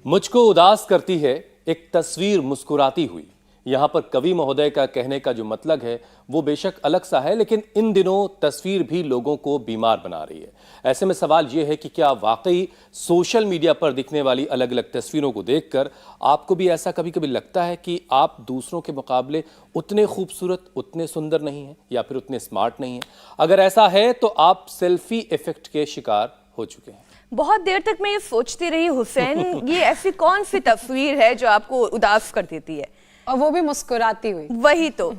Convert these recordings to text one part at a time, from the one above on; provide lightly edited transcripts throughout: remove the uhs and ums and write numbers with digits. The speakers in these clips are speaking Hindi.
मुझको उदास करती है एक तस्वीर मुस्कुराती हुई। यहां पर कवि महोदय का कहने का जो मतलब है वो बेशक अलग सा है, लेकिन इन दिनों तस्वीर भी लोगों को बीमार बना रही है। ऐसे में सवाल यह है कि क्या वाकई सोशल मीडिया पर दिखने वाली अलग अलग तस्वीरों को देखकर आपको भी ऐसा कभी कभी लगता है कि आप दूसरों के मुकाबले उतने खूबसूरत, उतने सुंदर नहीं हैं या फिर उतने स्मार्ट नहीं हैं? अगर ऐसा है तो आप सेल्फी इफेक्ट के शिकार हो चुके हैं। बहुत देर तक मैं ये सोचती रही हुसैन, ये ऐसी कौन सी तस्वीर है जो आपको उदास कर देती है, और वो भी मुस्कुराती हुई। वही तो।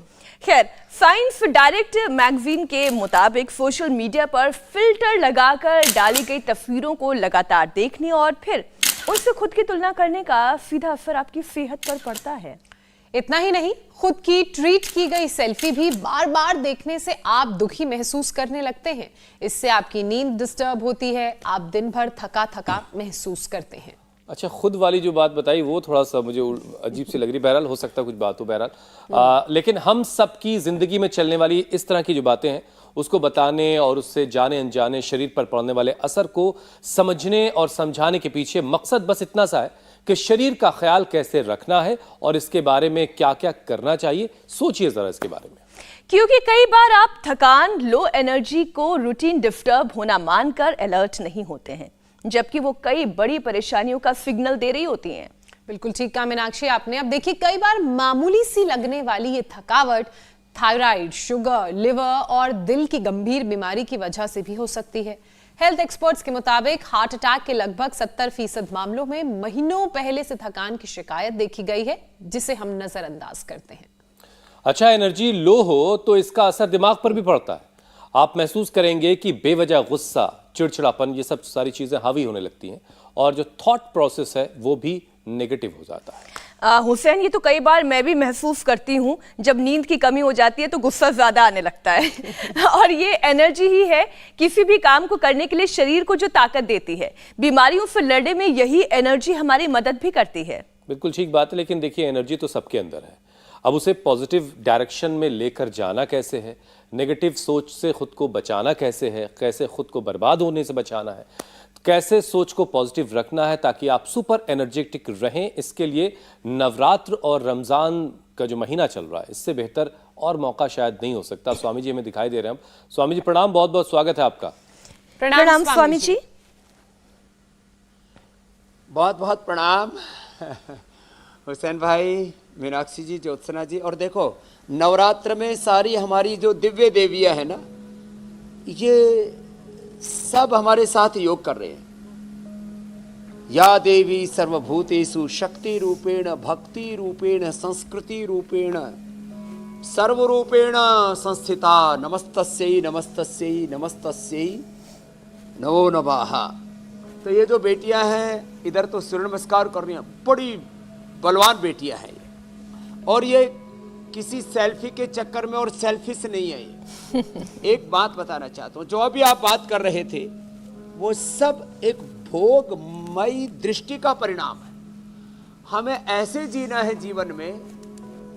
खैर, साइंस डायरेक्ट मैगजीन के मुताबिक सोशल मीडिया पर फिल्टर लगाकर डाली गई तस्वीरों को लगातार देखने और फिर उनसे खुद की तुलना करने का सीधा असर आपकी सेहत पर पड़ता है। इतना ही नहीं, खुद की ट्रीट की गई सेल्फी भी बार बार देखने से आप दुखी महसूस करने लगते हैं। इससे आपकी नींद डिस्टर्ब होती है, आप दिन भर थका थका महसूस करते हैं। अच्छा, खुद वाली जो बात बताई वो थोड़ा सा मुझे अजीब सी लग रही। बहरहाल हो सकता है कुछ बात हो, बहरहाल लेकिन हम सबकी जिंदगी में चलने वाली इस तरह की जो बातें हैं उसको बताने और उससे जाने अनजाने शरीर पर पड़ने वाले असर को समझने और समझाने के पीछे मकसद बस इतना सा है कि शरीर का ख्याल कैसे रखना है और इसके बारे में क्या क्या करना चाहिए। सोचिए जरा इसके बारे में, क्योंकि कई बार आप थकान, लो एनर्जी को रूटीन डिस्टर्ब होना मानकर अलर्ट नहीं होते हैं, जबकि वो कई बड़ी परेशानियों का सिग्नल दे रही होती हैं। बिल्कुल ठीक कहा मीनाक्षी आपने। अब देखिए, कई बार मामूली सी लगने वाली ये थकावट थायराइड, शुगर, लिवर और दिल की गंभीर बीमारी की वजह से भी हो सकती है। हेल्थ एक्सपर्ट्स के मुताबिक हार्ट अटैक के लगभग 70% मामलों में महीनों पहले से थकान की शिकायत देखी गई है, जिसे हम नजरअंदाज करते हैं। अच्छा, एनर्जी लो हो तो इसका असर दिमाग पर भी पड़ता है। आप महसूस करेंगे कि बेवजह गुस्सा, चिड़चिड़ापन, ये सब सारी चीजें हावी होने लगती हैं और जो थॉट प्रोसेस है वो भी नेगेटिव हो जाता है। हुसैन, ये तो कई बार मैं भी महसूस करती हूँ। जब नींद की कमी हो जाती है तो गुस्सा ज्यादा आने लगता है और ये एनर्जी ही है किसी भी काम को करने के लिए शरीर को जो ताकत देती है। बीमारियों से लड़ने में यही एनर्जी हमारी मदद भी करती है। बिल्कुल ठीक बात है, लेकिन देखिए एनर्जी तो सबके अंदर है। अब उसे पॉजिटिव डायरेक्शन में लेकर जाना कैसे है, नेगेटिव सोच से खुद को बचाना कैसे है, कैसे खुद को बर्बाद होने से बचाना है, कैसे सोच को पॉजिटिव रखना है ताकि आप सुपर एनर्जेटिक रहें, इसके लिए नवरात्र और रमज़ान का जो महीना चल रहा है इससे बेहतर और मौका शायद नहीं हो सकता। स्वामी जी हमें दिखाई दे रहे हैं। स्वामी जी प्रणाम, बहुत बहुत स्वागत है आपका। प्रणाम स्वामी जी। बहुत बहुत प्रणाम हुसैन भाई, मीनाक्षी जी, ज्योत्सना जी। और देखो, नवरात्र में सारी हमारी जो दिव्य देवियां है ना, ये सब हमारे साथ योग कर रहे हैं। या देवी सर्वभूतेषु शक्ति रूपेण, भक्ति रूपेण, संस्कृति रूपेण, सर्वरूपेण संस्थिता, नमस्तस्यै नमस्तस्यै नमस्तस्यै नमो नमः। तो ये जो बेटियां हैं इधर तो सूर्य नमस्कार कर रही हैं, बड़ी बलवान बेटियां हैं ये। और ये किसी सेल्फी के चक्कर में और सेल्फी से नहीं है ये। एक बात बताना चाहता हूं, जो अभी आप बात कर रहे थे वो सब एक भोगमयी दृष्टि का परिणाम है। हमें ऐसे जीना है जीवन में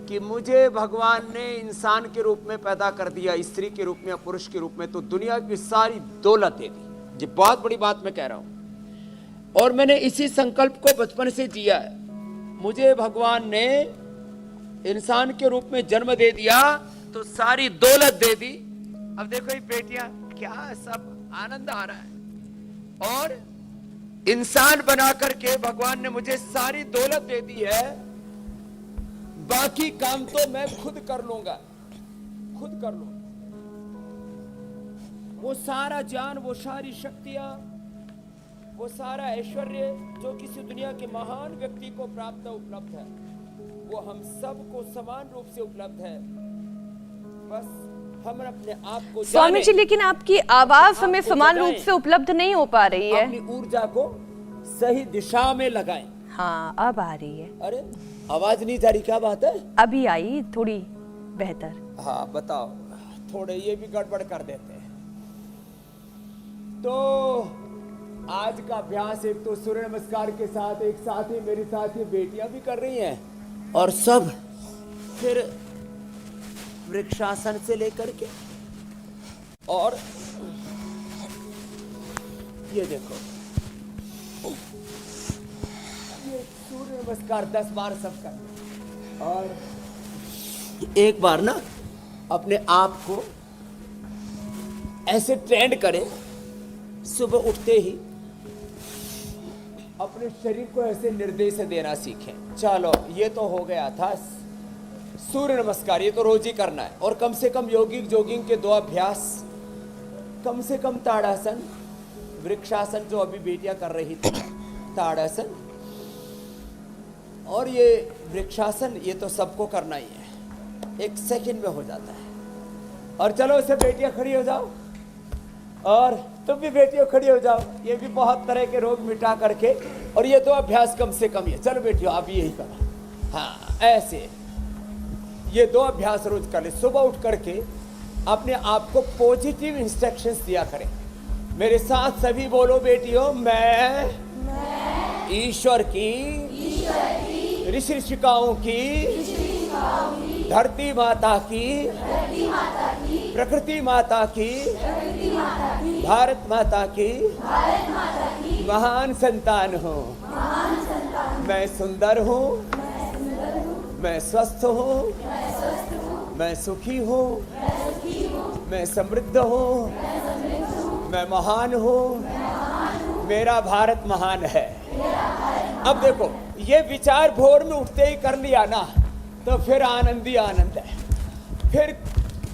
कि मुझे भगवान ने इंसान के रूप में पैदा कर दिया, स्त्री के रूप में या पुरुष के रूप में, तो दुनिया की सारी दौलत दे दी। ये बहुत बड़ी बात मैं कह रहा हूं और मैंने इसी संकल्प को बचपन से जिया है। मुझे भगवान ने इंसान के रूप में जन्म दे दिया तो सारी दौलत दे दी। अब देखो ये बेटियां, क्या सब आनंद आ रहा है। और इंसान बना करके भगवान ने मुझे सारी दौलत दे दी है, बाकी काम तो मैं खुद कर लूंगा, खुद कर लूंगा। वो सारा ज्ञान, वो सारी शक्तियां, वो सारा ऐश्वर्य जो किसी दुनिया के महान व्यक्ति को प्राप्त उपलब्ध है, वो हम सबको समान रूप से उपलब्ध है। बस हम अपने आप को स्वामी जी, लेकिन आपकी आवाज हमें समान रूप से उपलब्ध नहीं हो पा रही है। अपनी ऊर्जा को सही दिशा में लगाएं। हाँ, अब आ रही है। अरे आवाज नहीं जा रही, क्या बात है? अभी आई, थोड़ी बेहतर। हाँ बताओ, थोड़े ये भी गड़बड़ कर देते हैं। तो आज का अभ्यास एक तो सूर्य नमस्कार के साथ एक साथ ही मेरे साथ ये बेटियां भी कर रही हैं और सब फिर वृक्षासन से लेकर के, और ये देखो ये सूर्य नमस्कार 10 बार सब करना। और एक बार ना अपने आप को ऐसे ट्रेंड करें, सुबह उठते ही अपने शरीर को ऐसे निर्देश देना सीखें। चलो ये तो हो गया था सूर्य नमस्कार, ये तो रोज ही करना है। और कम से कम योगिक जोगिंग के 2 अभ्यास, कम से कम ताड़ासन, वृक्षासन जो अभी बेटियां कर रही थी, ताड़ासन और ये वृक्षासन, ये तो सबको करना ही है, 1 सेकंड में हो जाता है। और चलो इसे बेटियां खड़ी हो जाओ, और तुम भी बेटियों खड़ी हो जाओ, ये भी बहुत तरह के रोग मिटा करके। और ये 2 अभ्यास कम से कम, ये चलो बेटियों आप यही करो। हाँ ऐसे ये 2 अभ्यास रोज कर ले। सुबह उठ करके अपने आप को पॉजिटिव इंस्ट्रक्शंस दिया करें। मेरे साथ सभी बोलो बेटियों, मैं ईश्वर की, ऋषि ऋषिकाओं की, धरती माता की, प्रकृति माता की, भारत माता की महान संतान हूँ। मैं सुंदर हूँ, मैं स्वस्थ हूँ, मैं सुखी हूँ, मैं समृद्ध हूँ, मैं महान हूँ, मेरा भारत महान है। अब देखो ये विचार भोर में उठते ही कर लिया ना, तो फिर आनंद ही आनंद है। फिर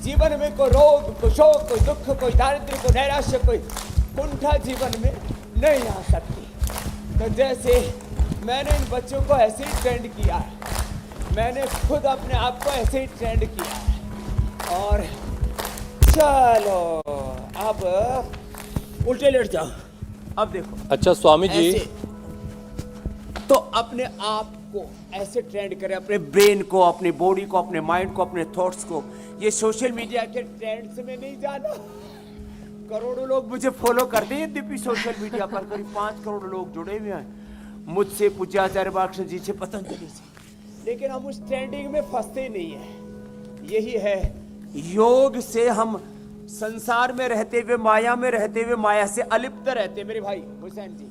जीवन में कोई रोग, कोई शोक, कोई दुख, कोई दारिद्र्य, कोई नैराश्य, कोई कुंठा जीवन में नहीं आ सकती। तो जैसे मैंने इन बच्चों को ऐसे ही ट्रेंड किया है, मैंने खुद अपने आप को ऐसे ही ट्रेंड किया है। और चलो अब उल्टे लेट जाओ। अब देखो अच्छा स्वामी जी, ऐसे तो अपने आप को ऐसे ट्रेंड करें, अपने ब्रेन को, अपनी बॉडी को, अपने माइंड को, अपने थॉट्स को। ये सोशल मीडिया के ट्रेंड्स में नहीं जाना। करोड़ों लोग मुझे फॉलो करते हैं दिव्य सोशल मीडिया पर, करीब 5 करोड़ लोग जुड़े हुए हैं मुझसे, पूज्याचार्य बाक्ष जी से, पतंजलि से। लेकिन हम उस ट्रेंडिंग में फंसते नहीं है। यही है योग से हम संसार में रहते हुए, माया में रहते हुए, माया से अलिप्त रहते। मेरे भाई हुसैन जी,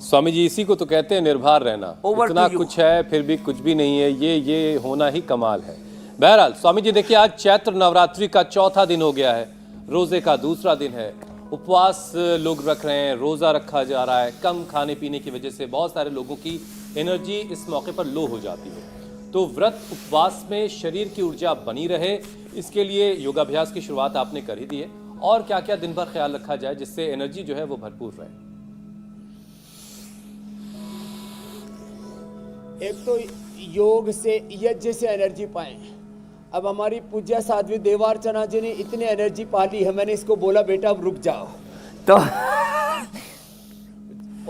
स्वामी जी इसी को तो कहते हैं निर्भर रहना। Over इतना to you. कुछ है फिर भी कुछ भी नहीं है, ये होना ही कमाल है। बहरहाल स्वामी जी देखिए, आज चैत्र नवरात्रि का 4था दिन हो गया है, रोजे का दूसरा दिन है। उपवास लोग रख रहे हैं, रोजा रखा जा रहा है। कम खाने पीने की वजह से बहुत सारे लोगों की एनर्जी इस मौके पर लो हो जाती है। तो व्रत उपवास में शरीर की ऊर्जा बनी रहे, इसके लिए योगाभ्यास की शुरुआत आपने कर ही दी है। और क्या क्या दिन भर ख्याल रखा जाए जिससे एनर्जी जो है वो भरपूर रहे? एक तो योग से, यज्ञ से एनर्जी पाएं। अब हमारी पूज्य साध्वी देवार्चना जी ने इतनी एनर्जी पा ली है, मैंने इसको बोला बेटा अब रुक जाओ, तो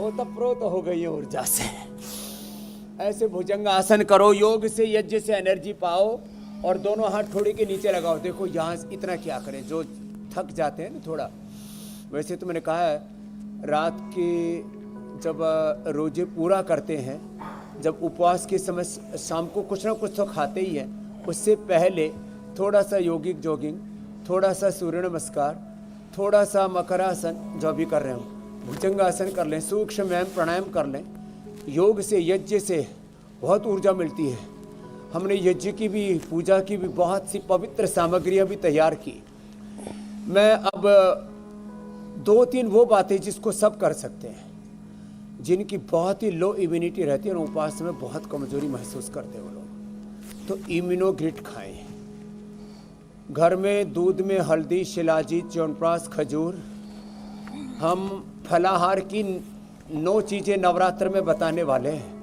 ओतप्रोत हो गई है ऊर्जा से। ऐसे भुजंग आसन करो, योग से यज्ञ से एनर्जी पाओ, और दोनों हाथ ठोड़ी के नीचे लगाओ। देखो यहाँ इतना क्या करें, जो थक जाते हैं ना थोड़ा। वैसे तो मैंने कहा है रात के जब रोजे पूरा करते हैं, जब उपवास के समय शाम को कुछ ना कुछ तो खाते ही हैं, उससे पहले थोड़ा सा योगिक जोगिंग, थोड़ा सा सूर्य नमस्कार, थोड़ा सा मकरासन जो भी कर रहे हो, भुजंगासन कर लें, सूक्ष्म व्यायाम प्राणायाम कर लें। योग से, यज्ञ से बहुत ऊर्जा मिलती है। हमने यज्ञ की भी, पूजा की भी बहुत सी पवित्र सामग्रियां भी तैयार की। मैं अब 2-3 वो बातें जिसको सब कर सकते हैं, जिनकी बहुत ही लो इम्यूनिटी रहती है और उपवास में बहुत कमजोरी महसूस करते हैं वो लोग, तो इम्यूनोग्रिट खाएं। घर में दूध में हल्दी, शिलाजीत, च्यवनप्राश, खजूर। हम फलाहार की 9 चीज़ें नवरात्र में बताने वाले हैं।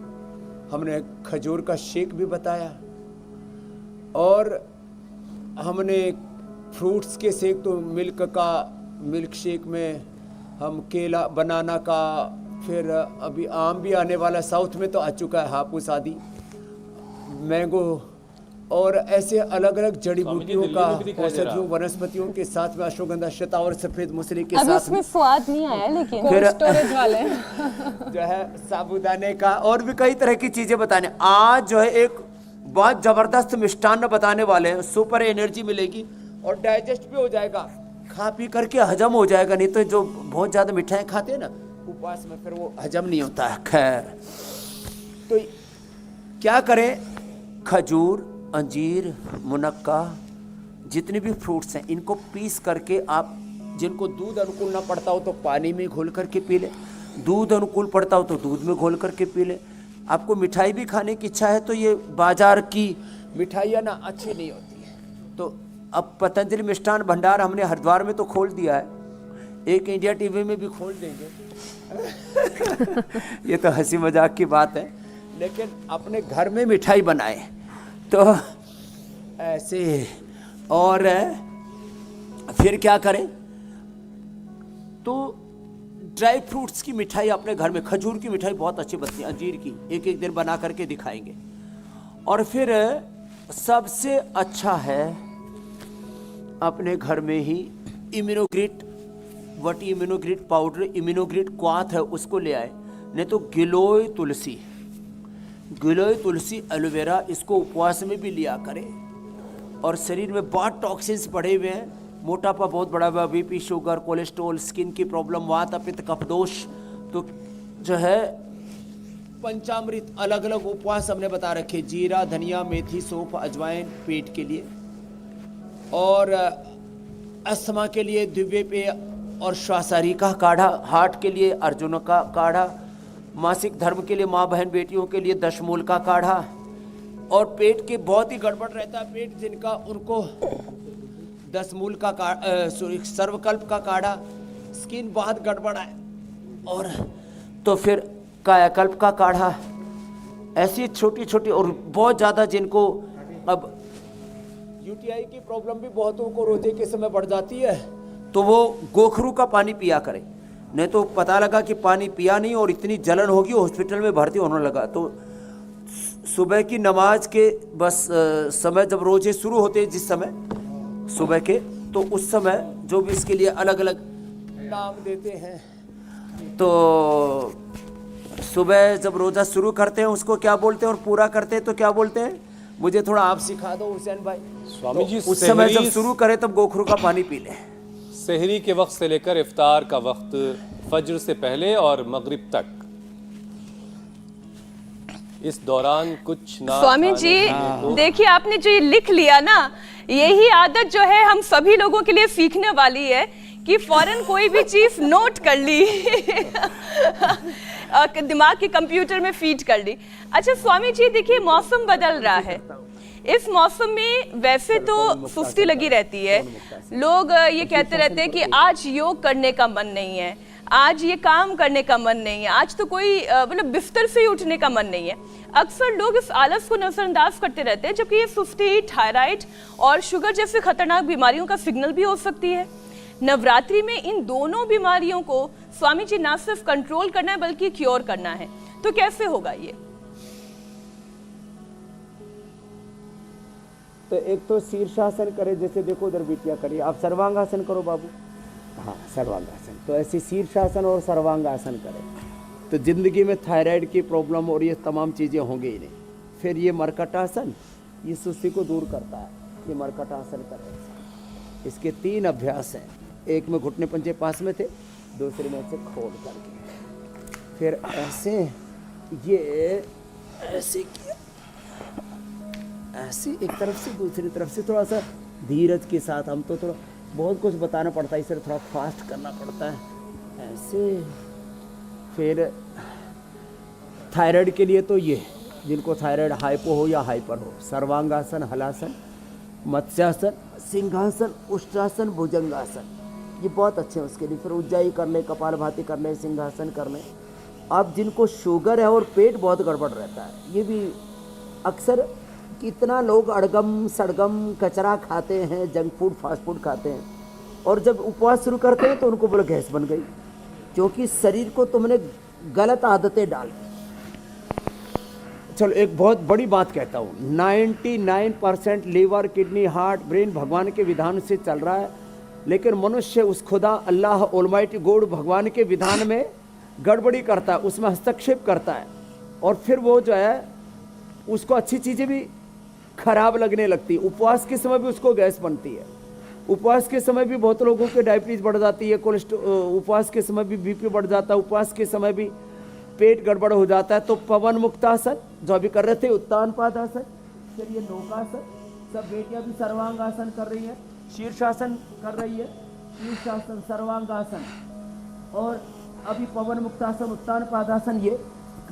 हमने खजूर का शेक भी बताया, और हमने फ्रूट्स के शेक, तो मिल्क शेक में हम केला, बनाना का, फिर अभी आम भी आने वाला, साउथ में तो आ चुका है हापुस आदि, मैंगो, और ऐसे अलग अलग जड़ी बूटियों का, औषधियों, वनस्पतियों के साथ में अश्वगंधा, शतावर, सफेद मुसली के साथ इसमें स्वाद नहीं आया, लेकिन फिर स्टोरेज वाले जो है साबूदाने का, और भी कई तरह की चीजें बताने। आज जो है एक बहुत जबरदस्त मिष्टान्न बताने वाले हैं, सुपर एनर्जी मिलेगी और डाइजेस्ट भी हो जाएगा, खा पी करके हजम हो जाएगा। नहीं तो जो बहुत ज्यादा मिठाई खाते हैं ना उपवास में, फिर वो हजम नहीं होता है। खैर, तो क्या करें, खजूर, अंजीर, मुनक्का, जितने भी फ्रूट्स हैं इनको पीस करके आप, जिनको दूध अनुकूल ना पड़ता हो तो पानी में घोल करके पी लें, दूध अनुकूल पड़ता हो तो दूध में घोल करके पी लें। आपको मिठाई भी खाने की इच्छा है तो ये बाजार की मिठाइयाँ ना अच्छी नहीं होती है, तो अब पतंजलि मिष्ठान भंडार हमने हरिद्वार में तो खोल दिया है, एक इंडिया टीवी में भी खोल देंगे। ये तो हंसी मजाक की बात है, लेकिन अपने घर में मिठाई बनाए तो ऐसे। और फिर क्या करें, तो ड्राई फ्रूट्स की मिठाई अपने घर में, खजूर की मिठाई बहुत अच्छी बनती है, अंजीर की, एक एक दिन बना करके दिखाएंगे। और फिर सबसे अच्छा है अपने घर में ही इम्यूनोग्रिट, वट इम्यूनोग्रिट पाउडर, इम्यूनोग्रिट क्वाथ है उसको ले आए, नहीं तो गिलोय तुलसी, गिलोय तुलसी एलोवेरा, इसको उपवास में भी लिया करें। और शरीर में बहुत टॉक्सिन्स बढ़े हुए हैं, मोटापा बहुत बढ़ा हुआ, बीपी, शुगर, कोलेस्ट्रॉल, स्किन की प्रॉब्लम, वात, पित्त, कफदोष, तो जो है पंचामृत अलग अलग उपवास हमने बता रखे, जीरा, धनिया, मेथी, सौंफ, अजवाइन पेट के लिए, और अस्थमा के लिए दिव्य पेय, और श्वासारी का काढ़ा, हार्ट के लिए अर्जुन का काढ़ा, मासिक धर्म के लिए माँ बहन बेटियों के लिए दशमूल का काढ़ा, और पेट के बहुत ही गड़बड़ रहता है पेट जिनका, उनको दशमूल का सर्वकल्प का काढ़ा, स्किन बहुत गड़बड़ है, और तो फिर कायाकल्प का काढ़ा, ऐसी छोटी छोटी, और बहुत ज़्यादा जिनको अब यूटीआई की प्रॉब्लम भी बहुतों को रोजे के समय बढ़ जाती है, तो वो गोखरू का पानी पिया करें, नहीं तो पता लगा कि पानी पिया नहीं और इतनी जलन होगी, हॉस्पिटल में भर्ती होने लगा। तो सुबह की नमाज के बस समय जब रोजे शुरू होते हैं, जिस समय सुबह के, तो उस समय जो भी इसके लिए अलग अलग नाम देते हैं, तो सुबह जब रोजा शुरू करते हैं उसको क्या बोलते हैं, और पूरा करते हैं तो क्या बोलते हैं, मुझे थोड़ा आप सिखा दो हुसैन भाई। स्वामी जी, तो उस समय जब शुरू करें तब गोखरू का पानी पी लें। सहरी के वक्त से लेकर इफ्तार का वक्त, फज्र से पहले और मगरिब तक, इस दौरान कुछ ना। स्वामी जी देखिए, आपने जो ये लिख लिया ना, यही आदत जो है हम सभी लोगों के लिए सीखने वाली है कि फौरन कोई भी चीज नोट कर ली दिमाग के कंप्यूटर में फीड कर ली। अच्छा स्वामी जी देखिए, मौसम बदल रहा है, इस मौसम में वैसे तो सुस्ती लगी रहती है, लोग ये कहते रहते हैं कि आज योग करने का मन नहीं है, आज ये काम करने का मन नहीं है, आज तो कोई मतलब बिस्तर से ही उठने का मन नहीं है। अक्सर लोग इस आलस को नजरअंदाज करते रहते हैं, जबकि ये सुस्ती, थायराइड और शुगर जैसे खतरनाक बीमारियों का सिग्नल भी हो सकती है। नवरात्रि में इन दोनों बीमारियों को स्वामी जी ना सिर्फ कंट्रोल करना है बल्कि क्योर करना है, तो कैसे होगा ये? तो एक तो शीर्षासन करे, जैसे देखो उधर बिटिया करिए, आप सर्वांगासन करो बाबू, हाँ सर्वांगासन, तो ऐसे शीर्षासन और सर्वांगासन करें तो जिंदगी में थायराइड की प्रॉब्लम और ये तमाम चीज़ें होंगी ही नहीं। फिर ये मरकटासन, ये सुस्ती को दूर करता है, ये मरकटासन करें। इसके 3 अभ्यास हैं, एक में घुटने पंजे पास में थे, दूसरे में ऐसे खोल करके, फिर ऐसे ये ऐसे किया, ऐसे एक तरफ से दूसरी तरफ से, थोड़ा सा धीरज के साथ, हम तो थोड़ा बहुत कुछ बताना पड़ता है, इससे थोड़ा फास्ट करना पड़ता है ऐसे। फिर थायराइड के लिए तो ये, जिनको थायराइड हाइपो हो या हाइपर हो, सर्वांगासन, हलासन, मत्स्यासन, सिंहासन, उष्ट्रासन, भुजंगासन, ये बहुत अच्छे हैं उसके लिए। फिर उज्जाई कर ले, कपालभाति कर ले, सिंहासन कर ले। अब जिनको शुगर है और पेट बहुत गड़बड़ रहता है, ये भी अक्सर कितना लोग अड़गम सड़गम कचरा खाते हैं, जंक फूड, फास्ट फूड खाते हैं, और जब उपवास शुरू करते हैं तो उनको बोले गैस बन गई, क्योंकि शरीर को तुमने गलत आदतें डाल दी। चलो एक बहुत बड़ी बात कहता हूँ, 99% लीवर, किडनी, हार्ट, ब्रेन भगवान के विधान से चल रहा है, लेकिन मनुष्य उस खुदा अल्लाह ऑलमाइटी गॉड भगवान के विधान में गड़बड़ी करता है, उसमें हस्तक्षेप करता है, और फिर वो जो है उसको अच्छी चीज़ें भी खराब लगने लगती है। उपवास के समय भी उसको गैस बनती है, उपवास के समय भी बहुत लोगों के डायबिटीज़ बढ़ जाती है, कोलेस्ट्रॉल, उपवास के समय भी बीपी बढ़ जाता है, उपवास के समय भी पेट गड़बड़ हो जाता है तो पवन मुक्तासन जो अभी कर रहे थे, उत्तान पादासन, फिर ये नौकासन, सब बेटियां भी सर्वांगासन कर रही है, शीर्षासन कर रही है, शीर्षासन, सर्वांगासन, और अभी पवन मुक्तासन, उत्तान पादासन ये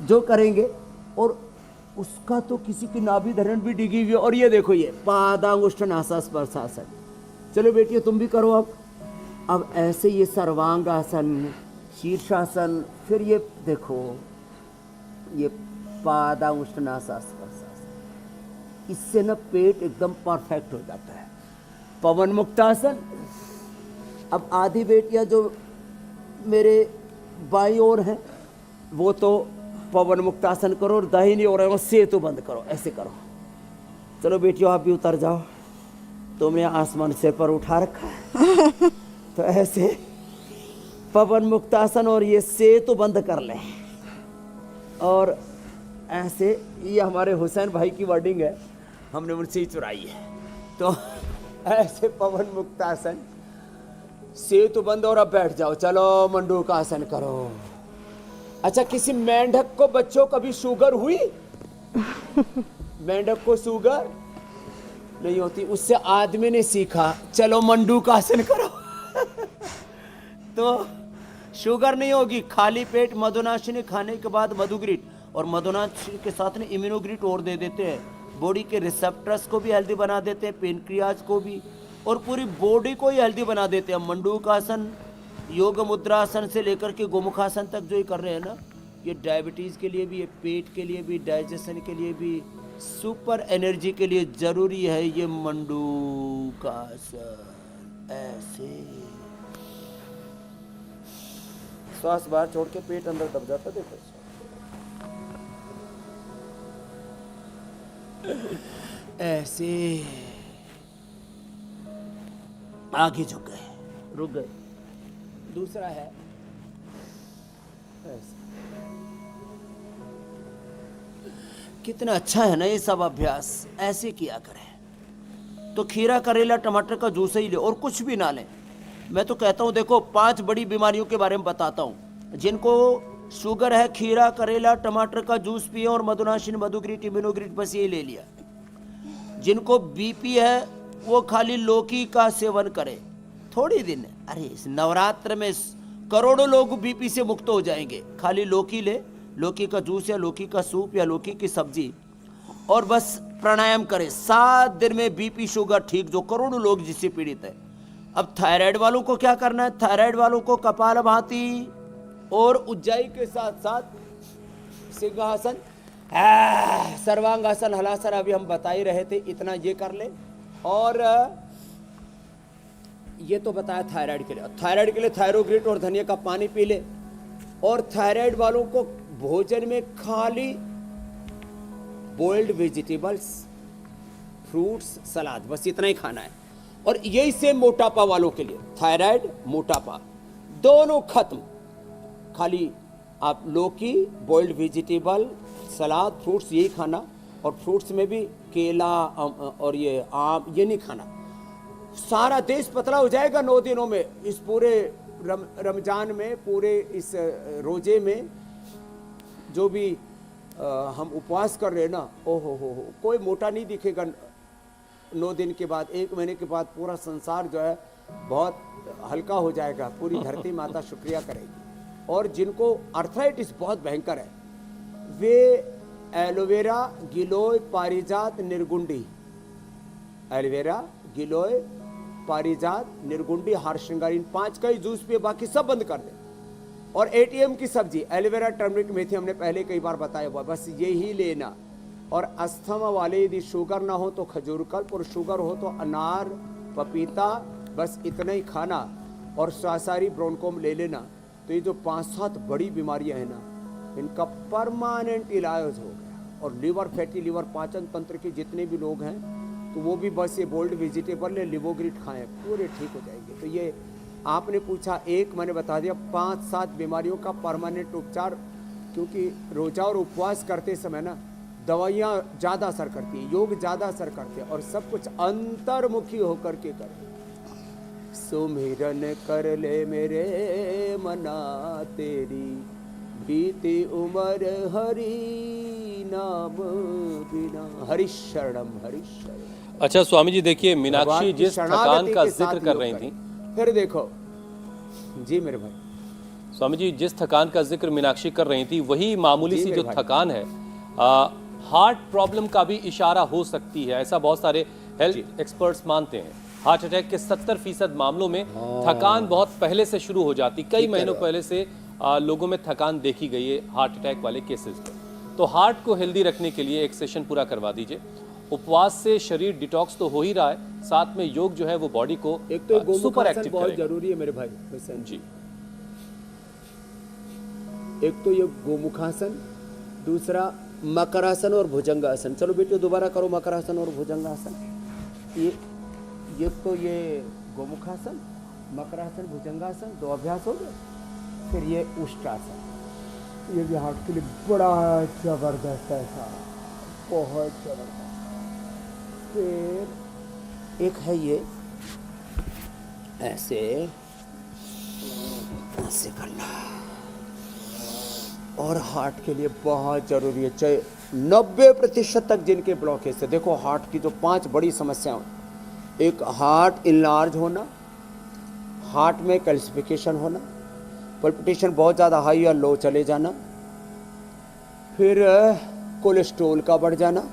जो करेंगे। और उसका तो किसी की नाभि धरण भी डिगी हुई है। और ये देखो ये पादांगुष्ठ नासास्पर्शासन। चलो बेटियों तुम भी करो अब ऐसे ये सर्वांगासन, शीर्षासन, फिर ये देखो ये पादांगुष्ठ नासास्पर्शासन। इससे ना पेट एकदम परफेक्ट हो जाता है। पवन मुक्तासन। अब आधी बेटियां जो मेरे बाई ओर हैं वो तो पवन मुक्तासन करो, और दाहिनी ओर है वो सेतु बंद करो, ऐसे करो। चलो बेटियों आप भी उतर जाओ, तुमने आसमान से पर उठा रखा है तो ऐसे पवन मुक्तासन और ये सेतु बंद कर लें। और ऐसे ये हमारे हुसैन भाई की वर्डिंग है, हमने उनसे ही चुराई है। तो ऐसे पवन मुक्तासन, सेतु बंद, और अब बैठ जाओ। चलो मंडूकासन करो। अच्छा, किसी मेंढक को बच्चों कभी शुगर हुई? मेंढक को शुगर नहीं होती, उससे आदमी ने सीखा चलो मंडूकासन करो तो शुगर नहीं होगी। खाली पेट मधुनाशिनी खाने के बाद मधुग्रीट, और मधुनाशिनी के साथ में इम्यूनोग्रीट और दे देते हैं। बॉडी के रिसेप्टर्स को भी हेल्दी बना देते हैं, पेनक्रियाज को भी, और पूरी बॉडी को ही हेल्दी बना देते हैं। मंडूकासन, योग मुद्रासन से लेकर के गोमुखासन तक जो ये कर रहे हैं ना, ये डायबिटीज़ के लिए भी, ये पेट के लिए भी, डाइजेशन के लिए भी, सुपर एनर्जी के लिए जरूरी है ये मंडूकासन। ऐसे श्वास बाहर छोड़ के पेट अंदर दब जाता, देखो ऐसे आगे झुक गए, रुक गए। दूसरा है ऐसे। कितना अच्छा है ना ये सब अभ्यास, ऐसे किया करें। तो खीरा, करेला, टमाटर का जूस ही ले और कुछ भी ना लें। मैं तो कहता हूँ देखो 5 बड़ी बीमारियों के बारे में बताता हूँ। जिनको शुगर है खीरा, करेला, टमाटर का जूस पिए और मधुनाशिनी, मधुग्रीट, इम्यूनोग्रीट, बस ये ले लिया। जिनको बीपी है वो खाली लौकी का सेवन करे थोड़ी दिन। अरे इस नवरात्र में करोड़ों लोग बीपी से मुक्त हो जाएंगे। खाली लौकी ले, लौकी का जूस या लौकी का सूप या लौकी की सब्जी, और बस प्राणायाम करे। 7 दिन में बीपी शुगर ठीक, जो करोड़ों लोग जिससे पीड़ित है। अब थायराइड वालों को क्या करना है? थायराइड वालों को कपालभाति और उज्जाई के साथ साथ सिंहासन, सर्वांगासन, हलासन अभी हम बता ही रहे थे, इतना ये कर ले। और ये तो बताया थायराइड के लिए। थायराइड के लिए थायरोग्रिट और धनिया का पानी पी ले। और थायराइड वालों को भोजन में खाली बॉइल्ड वेजिटेबल्स, फ्रूट्स, सलाद, बस इतना ही खाना है। और यही सेम मोटापा वालों के लिए, थायराइड, मोटापा दोनों खत्म। खाली आप लौकी, बॉइल्ड वेजिटेबल, सलाद, फ्रूट्स यही खाना। और फ्रूट्स में भी केला और ये आम, ये नहीं खाना। सारा देश पतला हो जाएगा 9 दिनों में। इस पूरे रमजान में, पूरे इस रोजे में जो भी हम उपवास कर रहे हैं ना, ओहो हो, कोई मोटा नहीं दिखेगा 9 दिन के बाद। 1 महीने के बाद पूरा संसार जो है बहुत हल्का हो जाएगा। पूरी धरती माता शुक्रिया करेगी। और जिनको अर्थराइटिस बहुत भयंकर है, वे एलोवेरा, गिलोय, पारिजात, निर्गुंडी, एलोवेरा, गिलोय, पारिजात, निर्गुंडी, हारशृंगार, इन 5 का ही जूस पिए, बाकी सब बंद कर दे। और एटीएम की सब्जी, एलोवेरा, टर्मरिक, मेथी, हमने पहले कई बार बताया हुआ, बस यही लेना। और अस्थमा वाले यदि शुगर ना हो तो खजूर कल्प, और शुगर हो तो अनार, पपीता, बस इतना ही खाना। और स्वासारी, ब्रोनकोम ले लेना। तो ये जो 5-7 बड़ी बीमारियां हैं ना, इनका परमानेंट इलाज हो गया। और लीवर, फैटी लीवर, पाचन तंत्र के जितने भी लोग हैं तो वो भी बस ये बोल्ड वेजिटेबल ले, लिवोग्रिट खाएं, पूरे ठीक हो जाएंगे। तो ये आपने पूछा, एक मैंने बता दिया, 5-7 बीमारियों का परमानेंट उपचार। क्योंकि रोजा और उपवास करते समय ना दवाइयाँ ज़्यादा असर करती है, योग ज़्यादा असर करते हैं, और सब कुछ अंतर्मुखी होकर के करें। सुमिरन कर ले मेरे मना तेरी बीती उमर हरि नाम बिना, हरि शरणम हरि शरणम। अच्छा स्वामी जी देखिए, मीनाक्षी भगवान की जिस थकान शरणागति का के साथ जिक्र कर योग रही करें। थी, फिर देखो जी मेरे भाई, स्वामी जी जिस थकान का जिक्र मीनाक्षी कर रही थी, वही मामूली जी सी मेरे जो भाई। थकान है हार्ट प्रॉब्लम का भी इशारा हो सकती है, ऐसा बहुत सारे हेल्थ एक्सपर्ट्स मानते हैं। हार्ट अटैक के 70% मामलों में थकान बहुत पहले से शुरू हो जाती, कई महीनों पहले से लोगों में थकान देखी गई है हार्ट अटैक वाले केसेस में। तो हार्ट को हेल्दी रखने के लिए एक सेशन पूरा करवा दीजिए। उपवास से शरीर डिटॉक्स तो हो ही रहा है, साथ में योग जो है वो बॉडी को एक तो सुपर गोमुखासन एक्टिव बहुत करेगा। जरूरी है मेरे भाई हुसैन। जी एक तो ये गोमुखासन, दूसरा मकरासन और भुजंगासन। चलो बेटियों दोबारा करो मकरासन और भुजंगासन। ये तो ये गोमुखासन, मकरासन, भुजंगासन, 2 अभ्यास हो गए। फिर ये उष्टासन, ये भी हार्ट के लिए बड़ा जबरदस्त है साहब, बहुत जबरदस्त। फिर एक है ये ऐसे ऐसे करना, और हार्ट के लिए बहुत जरूरी है। चाहे 90% तक जिनके ब्लॉकेज है, देखो हार्ट की जो 5 बड़ी समस्याएं, एक हार्ट इनलार्ज होना, हार्ट में कैल्सिफिकेशन होना, पल्पिटेशन बहुत ज़्यादा हाई या लो चले जाना, फिर कोलेस्ट्रॉल का बढ़ जाना,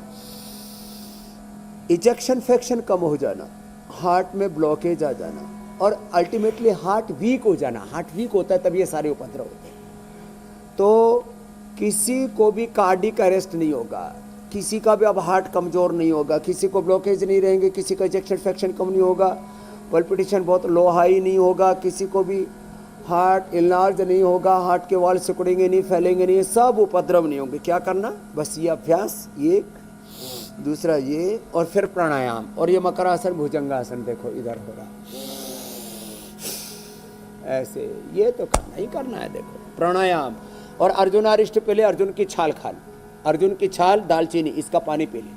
इजेक्शन फ्रैक्शन कम हो जाना, हार्ट में ब्लॉकेज आ जाना, और अल्टीमेटली हार्ट वीक हो जाना। हार्ट वीक होता है तब ये सारे उपद्रव होते हैं। तो किसी को भी कार्डिक अरेस्ट नहीं होगा, किसी का भी अब हार्ट कमज़ोर नहीं होगा, किसी को ब्लॉकेज नहीं रहेंगे, किसी का इजेक्शन फ्रैक्शन कम नहीं होगा, पल्पिटेशन बहुत लो हाई नहीं होगा, किसी को भी हार्ट इनलार्ज नहीं होगा, हार्ट के वाल सिकुड़ेंगे नहीं, फैलेंगे नहीं, सब उपद्रव नहीं होंगे। क्या करना, बस ये अभ्यास, ये दूसरा ये, और फिर प्राणायाम, और ये मकरासन भुजंगासन देखो इधर हो रहा ऐसे, ये तो करना ही करना है। देखो प्राणायाम, और अर्जुनारिष्ट पहले अर्जुन की छाल खा लो, अर्जुन की छाल दालचीनी, इसका पानी पी ले,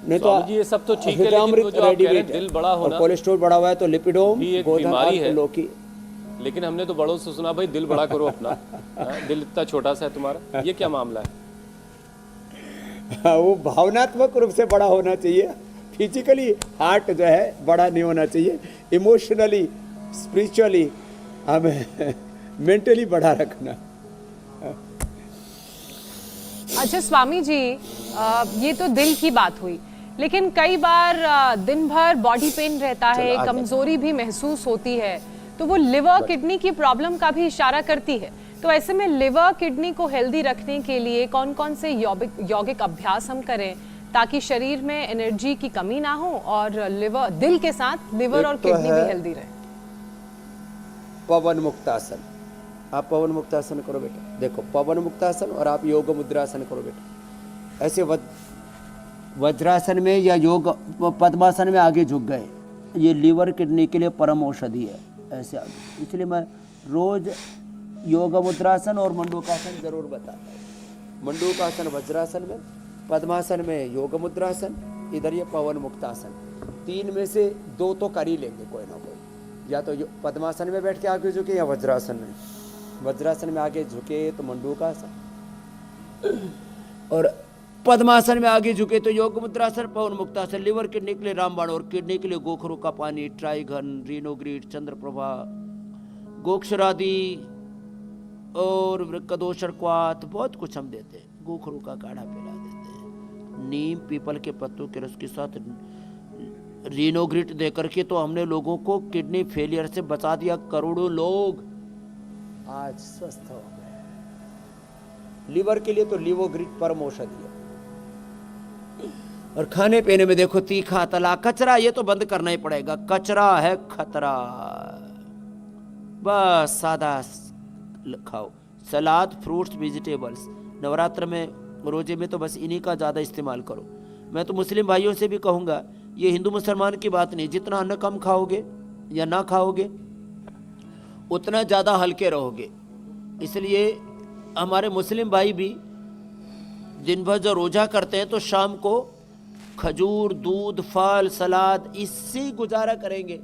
नहीं तो स्वामी जी ये सब तो ठीक है, लेकिन वो जो आप कह रहे हैं दिल बड़ा होना, कोलेस्ट्रॉल बढ़ा हुआ है तो लिपिडोम, भी एक गोधन बीमारी और है। लौकी। लेकिन हमने तो बड़ों से सुना भाई दिल बड़ा करो अपना। दिल इतना छोटा सा है तुम्हारा, ये क्या मामला है? वो भावनात्मक रूप से बड़ा होना चाहिए, फिजिकली हार्ट जो है बड़ा नहीं होना चाहिए, इमोशनली स्पिरिचुअली हमें मेंटली बड़ा रखना। अच्छा स्वामी जी, ये तो दिल की बात हुई, लेकिन कई बार दिन भर बॉडी पेन रहता है, कमजोरी भी महसूस होती है, तो वो लिवर किडनी की प्रॉब्लम का भी इशारा करती है। तो ऐसे में लिवर किडनी को हेल्दी रखने के लिए कौन कौन से यौगिक अभ्यास हम करें ताकि शरीर में एनर्जी की कमी ना हो और लिवर, दिल के साथ लिवर और किडनी भी हेल्दी रहे? पवन मुक्तासन, आप पवन मुक्तासन करो बेटा। देखो पवन मुक्तासन और आप योग मुद्रासन करो बेटा। ऐसे वज्रासन में या योग पद्मासन में आगे झुक गए, ये लीवर किडनी के लिए परम औषधि है। ऐसे आगे, इसलिए मैं रोज योग मुद्रासन और मंडूकासन जरूर बताता हूँ। मंडूकासन वज्रासन में, पद्मासन में योग मुद्रासन, इधर ये पवन मुक्तासन। 3 में से 2 तो कर ही लेंगे कोई ना कोई, या तो पद्मासन में बैठ के आगे झुके या वज्रासन में। वज्रासन में आगे झुके तो मंडूकासन, और पद्मासन में आगे झुके तो योग मुद्रासन, पवन मुक्तासन। लिवर किडनी के लिए रामबाण और किडनी के लिए गोखरू का पानी, ट्राइगन, रीनोग्रीट, चंद्रप्रभा, गोक्षरादि और वृक्कदोषण क्वाथ, बहुत कुछ हम देते हैं। गोखरू का काढ़ा पिला देते हैं, नीम पीपल के पत्तों के रस के साथ रीनोग्रीट देकर के तो हमने लोगों को किडनी फेलियर से बचा दिया। करोड़ों लोग आज स्वस्थ हो गए। लिवर के लिए तो लिवोग्रिट परम औषधि है। और खाने पीने में देखो तीखा, तला, कचरा, ये तो बंद करना ही पड़ेगा। कचरा है खतरा, बस सादा खाओ, सलाद, फ्रूट्स, वेजिटेबल्स। नवरात्र में, रोजे में तो बस इन्हीं का ज़्यादा इस्तेमाल करो। मैं तो मुस्लिम भाइयों से भी कहूँगा, ये हिंदू मुसलमान की बात नहीं, जितना अन्न कम खाओगे या ना खाओगे उतना ज़्यादा हल्के रहोगे। इसलिए हमारे मुस्लिम भाई भी दिन भर जो रोज़ा करते हैं तो शाम को खजूर, दूध, फल, सलाद, इससे गुजारा करेंगे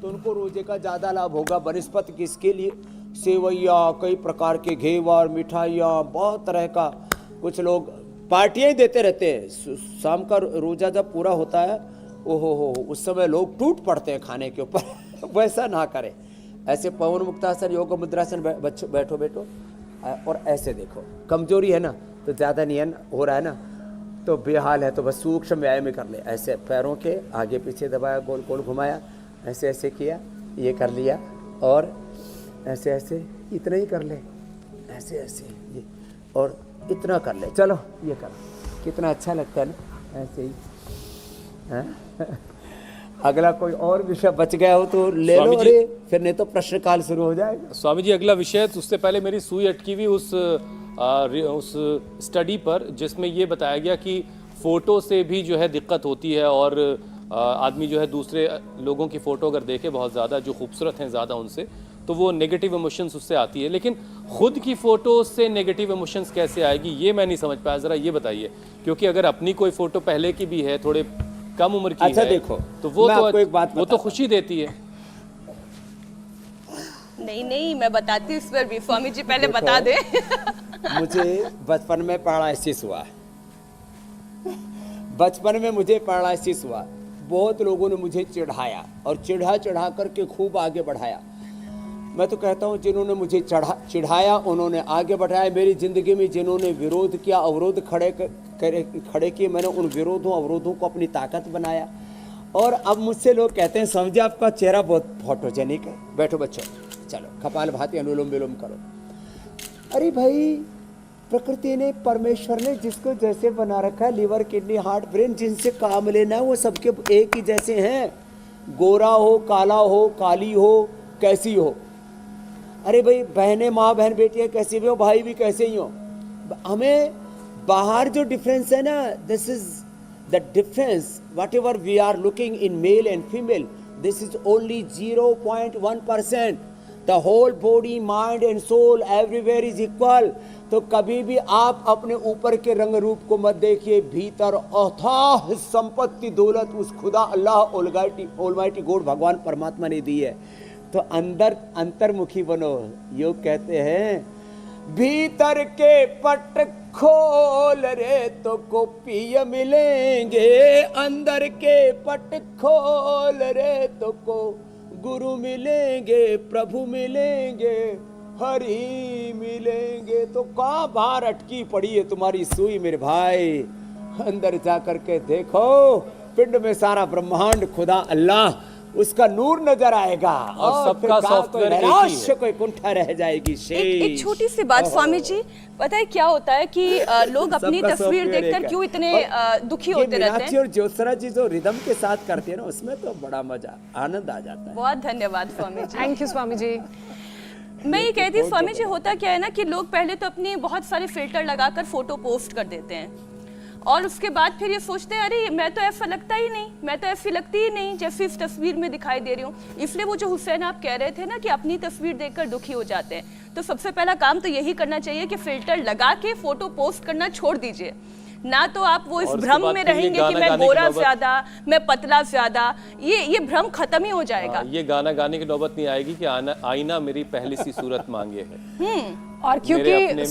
तो उनको रोजे का ज़्यादा लाभ होगा। बनस्पत किसके लिए? सेवैया, कई प्रकार के घेवर, मिठाइयाँ, बहुत तरह का। कुछ लोग पार्टियाँ ही देते रहते हैं। शाम का रोजा जब पूरा होता है, ओहो हो, उस समय लोग टूट पड़ते हैं खाने के ऊपर। वैसा ना करें। ऐसे पवन मुक्तासन, योग मुद्रासन बैठो बैठो, और ऐसे देखो। कमजोरी है ना तो ज़्यादा नियन हो रहा है ना, तो बेहाल है तो बस सूक्ष्म व्यायाम कर ले। ऐसे पैरों के आगे पीछे दबाया, गोल गोल घुमाया, ऐसे ऐसे किया, ये कर लिया, और ऐसे ऐसे इतना ही कर ले, ऐसे ऐसे ये, और इतना कर ले। चलो ये करो, कितना अच्छा लगता है ना, ऐसे ही। हाँ? अगला कोई और विषय बच गया हो तो ले लो, अरे फिर नहीं तो प्रश्न काल शुरू हो जाएगा। स्वामी जी, अगला विषय, उससे पहले मेरी सुई अटकी हुई उस स्टडी पर जिसमें ये बताया गया कि फोटो से भी जो है दिक्कत होती है, और आदमी जो है दूसरे लोगों की फोटो अगर देखे बहुत ज़्यादा, जो खूबसूरत हैं ज़्यादा उनसे, तो वो नेगेटिव इमोशंस उससे आती है। लेकिन खुद की फ़ोटो से नेगेटिव इमोशंस कैसे आएगी, ये मैं नहीं समझ पाया, ज़रा ये बताइए। क्योंकि अगर अपनी कोई फ़ोटो पहले की भी है, थोड़े कम उम्र की अच्छा है, देखो, तो वो मैं तो आपको एक बात वो तो खुशी देती है। नहीं, मैं बताती हूँ इस पर भी। स्वामी जी पहले बता दे। मुझे बचपन में पैरालिसिस हुआ, बचपन में मुझे पैरालिसिस हुआ। बहुत लोगों ने मुझे चिढ़ाया, और चिढ़ा करके खूब आगे बढ़ाया। मैं तो कहता हूँ जिन्होंने मुझे चिढ़ाया उन्होंने आगे बढ़ाया। मेरी ज़िंदगी में जिन्होंने विरोध किया, अवरोध खड़े किए, मैंने उन अवरोधों को अपनी ताकत बनाया। और अब मुझसे लोग कहते हैं समझे आपका चेहरा बहुत फोटोजेनिक है। बैठो बच्चों, चलो कपालभाति अनुलोम विलोम करो। अरे भाई, प्रकृति ने, परमेश्वर ने जिसको जैसे बना रखा है, लिवर, किडनी, हार्ट, ब्रेन, जिनसे काम लेना है वो सबके एक ही जैसे हैं। गोरा हो, काला हो, काली हो, कैसी हो। अरे भाई, बहनें, माँ बहन, बेटियाँ कैसी भी हो, भाई भी कैसे ही हो। हमें बाहर जो डिफरेंस है ना, this is the difference. Whatever we are looking in male and female, this is only 0.1%। The whole body, mind and soul everywhere is equal. तो कभी भी आप अपने ऊपर के रंग रूप को मत देखिए, भीतर अथाह संपत्ति दौलत उस खुदा अल्लाह ऑलमाइटी गॉड भगवान परमात्मा ने दी है। तो अंदर अंतर्मुखी बनो। योग कहते हैं भीतर के पट खोल रे तो गोपीय मिलेंगे, अंदर के पट खोल रे तो को गुरु मिलेंगे, प्रभु मिलेंगे, हरि मिलेंगे। तो कहाँ बाहर अटकी पड़ी है तुम्हारी सुई मेरे भाई? अंदर जा करके देखो, पिंड में सारा ब्रह्मांड खुदा अल्लाह, उसका नूर नजर आएगा, और सबका सॉफ्टवेयर एक ही है। कोई कुंठा रह जाएगी। एक छोटी सी बात स्वामी जी, पता है क्या होता है कि लोग अपनी सबका तस्वीर software देखकर एक क्यों है। इतने दुखी ये होते रहते मीनाक्षी हैं। और ज्योत्सना जी जो रिदम के साथ करती है ना, उसमें तो बड़ा मजा, आनंद आ जाता है। बहुत धन्यवाद स्वामी जी। Thank you Swami ji. मैं ये कहती हूँ स्वामी जी, होता क्या है ना कि लोग पहले तो अपनी बहुत सारे फिल्टर लगाकर फोटो पोस्ट कर देते हैं, और उसके बाद फिर ये सोचते हैं अरे मैं तो ऐसा लगता ही नहीं, मैं तो ऐसी लगती ही नहीं जैसी इस तस्वीर में दिखाई दे रही हूँ। इसलिए वो जो हुसैन आप कह रहे थे ना कि अपनी तस्वीर देखकर दुखी हो जाते हैं, तो सबसे पहला काम तो यही करना चाहिए कि फिल्टर लगा के फोटो पोस्ट करना छोड़ दीजिए। ना तो आप वो इस भ्रम में रहेंगे कि मैं गोरा ज्यादा, मैं पतला ज्यादा, ये भ्रम खत्म ही हो जाएगा। ये गाना गाने की नौबत नहीं आएगी कि आईना मेरी पहली सी सूरत मांगे है। और क्योंकि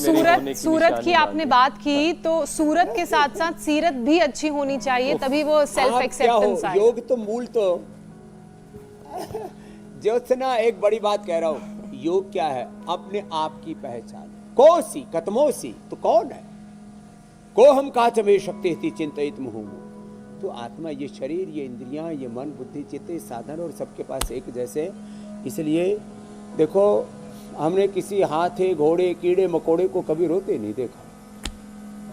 सूरत की आपने बात की, तो सूरत के साथ साथ सीरत भी अच्छी होनी चाहिए, तभी वो सेल्फ एक्सेप्टेंस आए। योग तो मूल तो ज्योत्सना एक बड़ी बात कह रहा हूँ, योग क्या है? अपने आप की पहचान। कोसी कतमोसी तो कौन है? को हम काच में शक्ति थी चिंतित मुहूं। तो आत्मा, ये शरीर, ये इंद्रियां, ये मन, बुद्धि, चित्त, साधन, और सबके पास एक जैसे। इसलिए देखो, हमने किसी हाथी, घोड़े, कीड़े मकोड़े को कभी रोते नहीं देखा,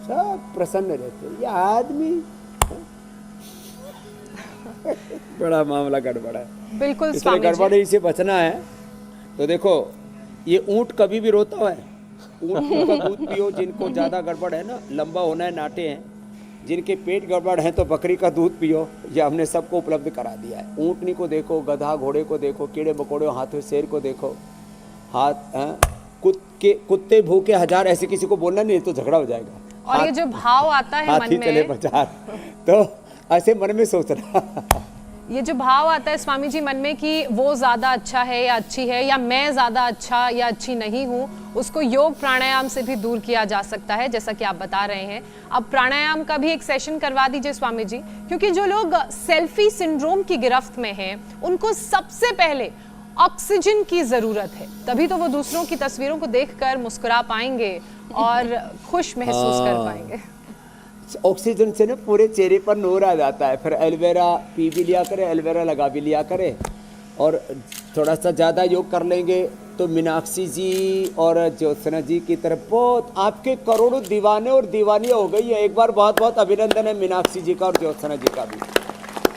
सब प्रसन्न रहते। ये आदमी बड़ा मामला गड़बड़ है। बिल्कुल इसलिए गड़बड़ी से बचना है। तो देखो, ये ऊंट कभी भी रोता है? ऊँट का दूध पियो। जिनको ज़्यादा गड़बड़ है ना, लंबा होना है, नाटे हैं, जिनके पेट गड़बड़ है, तो बकरी का दूध पियो। ये हमने सबको उपलब्ध करा दिया है। ऊँटनी को देखो, गधा घोड़े को देखो, कीड़े मकोड़े, हाथी शेर को देखो, कुत्ते भूखे हजार, ऐसे किसी को बोलना नहीं तो झगड़ा हो जाएगा। और ये जो भाव आता है मन हाथी चले में, बाजार, तो ऐसे मन में सोचना ये जो भाव आता है स्वामी जी मन में कि वो ज्यादा अच्छा है या अच्छी है, या मैं ज्यादा अच्छा या अच्छी नहीं हूँ, उसको योग प्राणायाम से भी दूर किया जा सकता है, जैसा कि आप बता रहे हैं। अब प्राणायाम का भी एक सेशन करवा दीजिए स्वामी जी, क्योंकि जो लोग सेल्फी सिंड्रोम की गिरफ्त में हैं, उनको सबसे पहले ऑक्सीजन की जरूरत है, तभी तो वो दूसरों की तस्वीरों को देखकर मुस्कुरा पाएंगे और खुश महसूस कर पाएंगे। ऑक्सीजन से ना पूरे चेहरे पर नूर आ जाता है। फिर एलोवेरा पी भी लिया करें, एलोवेरा लगा भी लिया करें, और थोड़ा सा ज़्यादा योग कर लेंगे तो मीनाक्षी जी और ज्योत्सना जी की तरफ बहुत आपके करोड़ों दीवाने और दीवानियाँ हो गई है। एक बार बहुत बहुत अभिनंदन है मीनाक्षी जी का और ज्योत्सना जी का भी।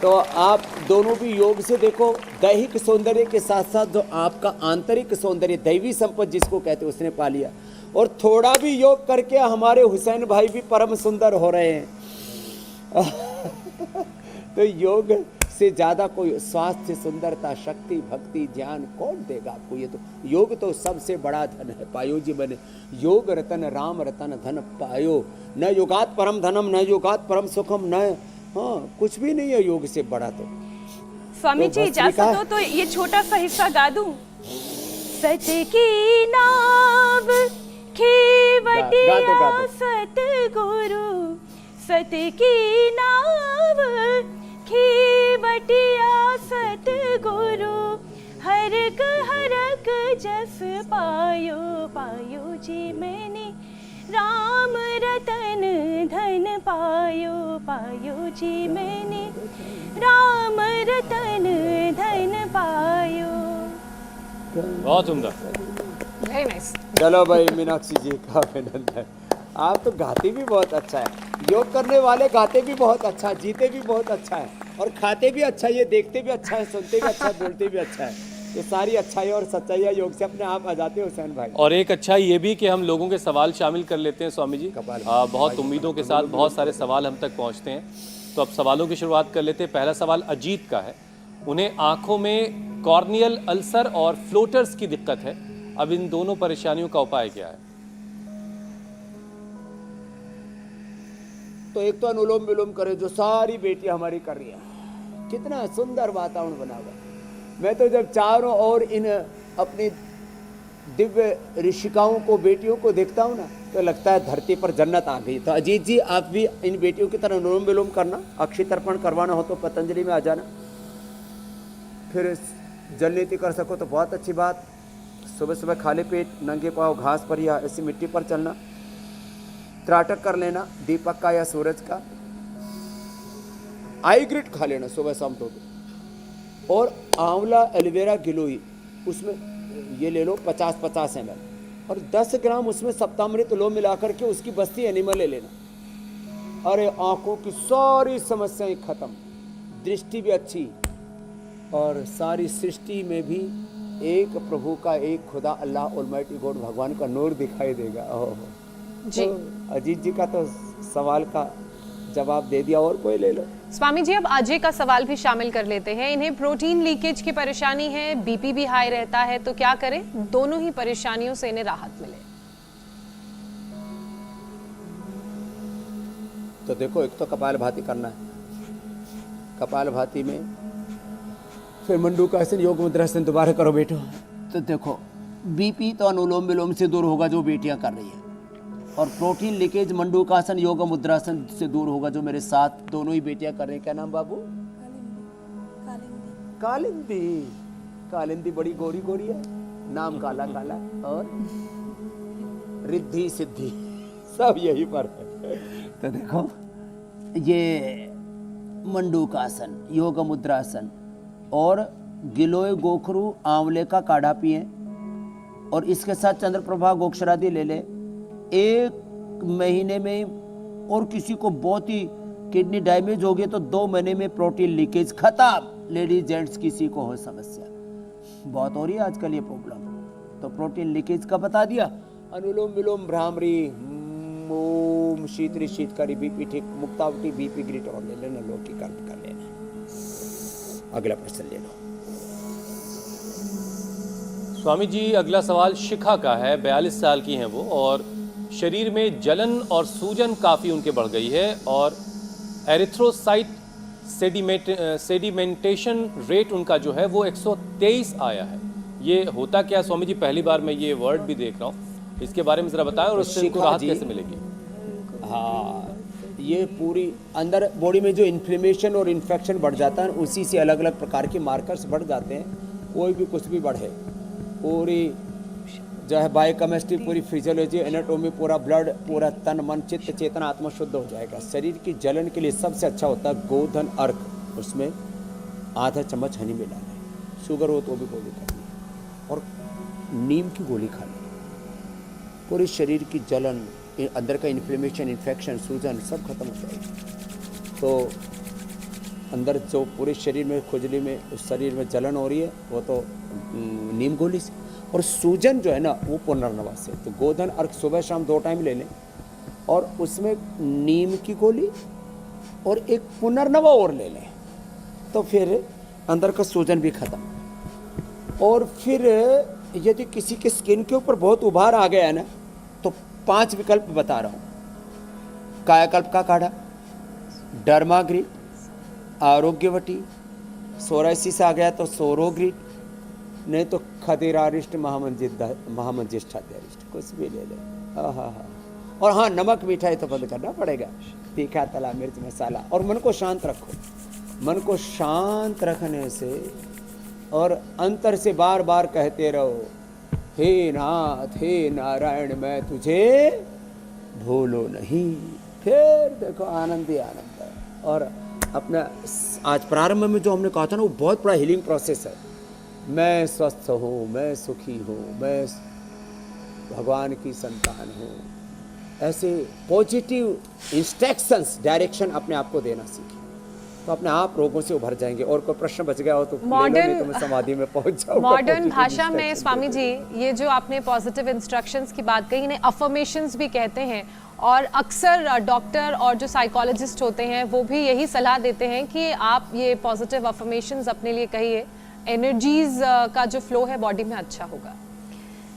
तो आप दोनों भी योग से देखो, दैहिक सौंदर्य के साथ साथ जो आपका आंतरिक सौंदर्य, दैवी संपत्ति जिसको कहते हैं, उसने पा लिया। और थोड़ा भी योग करके हमारे हुसैन भाई भी परम सुंदर हो रहे हैं। तो योग से ज़्यादा कोई स्वास्थ्य, सुंदरता, शक्ति, भक्ति, ज्ञान कौन देगा आपको? ये तो योग तो सबसे बड़ा धन है। पायो जी बने योग रतन राम रतन धन पायो, न योगात परम धनम न योगात परम सुखम, न हाँ कुछ भी नहीं है योग से बड़ा। तो स्वामी जी इजाजत हो तो ये छोटा सा हिस्सा गा दूं। सत की नाव खेवटिया सतगुरु, सत की नाव खेवटिया सतगुरु, हरक हरक जस पायो पायो जी मैंने, राम रतन धन पायो पायो जी मैंने, राम रतन धन पायो। बहुत उम्दा। Very nice. चलो भाई मीनाक्षी जी का अभिनंदन। आप तो गाते भी बहुत अच्छा है, योग करने वाले गाते भी बहुत अच्छा है, जीते भी बहुत अच्छा है, और खाते भी अच्छा है, ये देखते भी अच्छा है, सुनते भी अच्छा है, बोलते भी अच्छा है। ये सारी अच्छाई और सच्चाइयाँ योग से अपने आप आ जाते हैं हुसैन भाई। और एक अच्छा ये भी कि हम लोगों के सवाल शामिल कर लेते हैं स्वामी जी। बहुत उम्मीदों के साथ बहुत सारे सवाल हम तक पहुंचते हैं, तो अब सवालों की शुरुआत कर लेते हैं। पहला सवाल अजीत का है। उन्हें आंखों में कॉर्नियल अल्सर और फ्लोटर्स की दिक्कत है, अब इन दोनों परेशानियों का उपाय क्या है? तो एक तो अनुलोम विलोम करे, जो सारी बेटियां हमारी कर रही है। कितना सुंदर वातावरण बना हुआ। मैं तो जब चारों ओर इन अपनी दिव्य ऋषिकाओं को, बेटियों को देखता हूँ ना, तो लगता है धरती पर जन्नत आ गई। तो अजीत जी आप भी इन बेटियों की तरह अनुलोम विलोम करना, अक्षय तर्पण करवाना हो तो पतंजलि में आ जाना, फिर जलनीति कर सको तो बहुत अच्छी बात। सुबह सुबह खाली पेट नंगे पाँव घास पर या ऐसी मिट्टी पर चलना, त्राटक कर लेना दीपक का या सूरज का, आई ग्रिट खा लेना सुबह शाम तो, और आंवला एलोवेरा गिलोई उसमें ये ले लो 50-50 ml, और 10 ग्राम उसमें सप्तामृत लो मिलाकर के उसकी बस्ती एनिमल ले लेना। अरे आंखों की सारी समस्याएं खत्म, दृष्टि भी अच्छी, और सारी सृष्टि में भी एक प्रभु का, एक खुदा अल्लाह ऑलमाइटी गॉड भगवान का नूर दिखाई देगा। ओह जी तो अजीत जी का तो सवाल का जवाब दे दिया, और कोई ले लो। स्वामी जी अब अजय का सवाल भी शामिल कर लेते हैं। इन्हें प्रोटीन लीकेज की परेशानी है, बीपी भी हाई रहता है, तो क्या करें? दोनों ही परेशानियों से इन्हें राहत मिले। तो देखो, एक तो कपालभाति करना है, कपालभाति में फिर मंडूकासन योग मुद्रासन दोबारा करो बेटो। तो देखो बीपी तो अनुलोम विलोम से दूर होगा जो बेटियां कर रही है, और प्रोटीन लीकेज मंडूकासन योग मुद्रासन से दूर होगा जो मेरे साथ दोनों ही बेटियां कर रही हैं। क्या नाम बाबू? कालिंदी। कालिंदी बड़ी गोरी गोरी है, नाम काला काला, और रिद्धि सिद्धि सब यही पर है। तो देखो ये मंडूकासन योग मुद्रासन और गिलोय गोखरू आंवले का काढ़ा पिए, और इसके साथ चंद्रप्रभा गोक्षरादि ले ले 1 महीने में। और किसी को बहुत ही किडनी डैमेज हो गई तो 2 महीने में प्रोटीन लीकेज खत्म। लेडीज जेंट्स किसी को हो समस्या, बहुत हो रही है आजकल ये प्रॉब्लम, तो प्रोटीन लीकेज का बता दिया। अनुलोम विलोम भ्रामरी, ओम शीतरी शीतकारी, बीपी ठीक, मुक्तावटी बीपी ग्रिट और ले लेना, लोग की कर्म कर लेना। अगला प्रश्न ले लो स्वामी जी। अगला सवाल शिखा का है। 42 साल की हैं वो, और शरीर में जलन और सूजन काफ़ी उनके बढ़ गई है, और एरिथ्रोसाइट सेडिमेंटेशन रेट उनका जो है वो 123 आया है। ये होता क्या स्वामी जी, पहली बार मैं ये वर्ड भी देख रहा हूँ, इसके बारे में जरा बताएं और उससे इनको शिखा राहत जी। कैसे मिलेगी? हाँ, ये पूरी अंदर बॉडी में जो इन्फ्लेमेशन और इन्फेक्शन बढ़ जाता है, उसी से अलग अलग प्रकार के मार्कर्स बढ़ जाते हैं। कोई भी कुछ भी बढ़े, पूरी जो है बायोकेमिस्ट्री, पूरी फिजियोलॉजी, एनाटॉमी, पूरा ब्लड, पूरा तन मन चित्त चेतना आत्मा शुद्ध हो जाएगा। शरीर की जलन के लिए सबसे अच्छा होता है गोधन अर्क, उसमें आधा चम्मच हनी मिलाना है। शुगर हो तो भी गोली खानी है, और नीम की गोली खानी है। पूरे शरीर की जलन, अंदर का इन्फ्लेमेशन, इन्फेक्शन, सूजन सब खत्म हो जाएगी। तो अंदर जो पूरे शरीर में खुजली में, उस शरीर में जलन हो रही है, वो तो नीम गोली से, और सूजन जो है ना वो पुनर्नवा से। तो गोधन अर्क सुबह शाम 2 टाइम ले लें, और उसमें नीम की गोली और एक पुनर्नवा और ले लें, तो फिर अंदर का सूजन भी खत्म। और फिर यदि किसी के स्किन के ऊपर बहुत उभार आ गया है ना, तो 5 विकल्प बता रहा हूँ। कायाकल्प का काढ़ा, डर्माग्रीट, आरोग्यवटी, सोराइसिस आ गया तो सोरोग्रीट, नहीं तो खदेरारिष्ट, महामंजिष्ठारिष्ट, कुछ भी ले ले। हाँ। और हाँ, नमक मिठाई तो बंद करना पड़ेगा, तीखा तला मिर्च मसाला। और मन को शांत रखो। मन को शांत रखने से और अंतर से बार बार कहते रहो, हे नाथ, हे नारायण, मैं तुझे भूलो नहीं। फिर देखो आनंद ही आनंद है। और अपना आज प्रारंभ में जो हमने कहा था ना, वो बहुत बड़ा हीलिंग प्रोसेस है। मैं स्वस्थ हूँ, मैं सुखी हूँ, मैं भगवान की संतान हूँ। ऐसे पॉजिटिव इंस्ट्रक्शंस, डायरेक्शन अपने आप को देना सीखें, तो अपने आप रोगों से उभर जाएंगे। और कोई प्रश्न बच गया हो तो मॉडर्न तो मैं समाधि में पहुंच जाऊंगा। मॉडर्न भाषा में स्वामी जी, ये जो आपने पॉजिटिव इंस्ट्रक्शंस की बात कही, इन्हें अफर्मेशंस भी कहते हैं। और अक्सर डॉक्टर और जो साइकोलॉजिस्ट होते हैं वो भी यही सलाह देते हैं कि आप ये पॉजिटिव अफर्मेशंस अपने लिए कहिए, एनर्जीज का जो फ्लो है बॉडी में अच्छा होगा।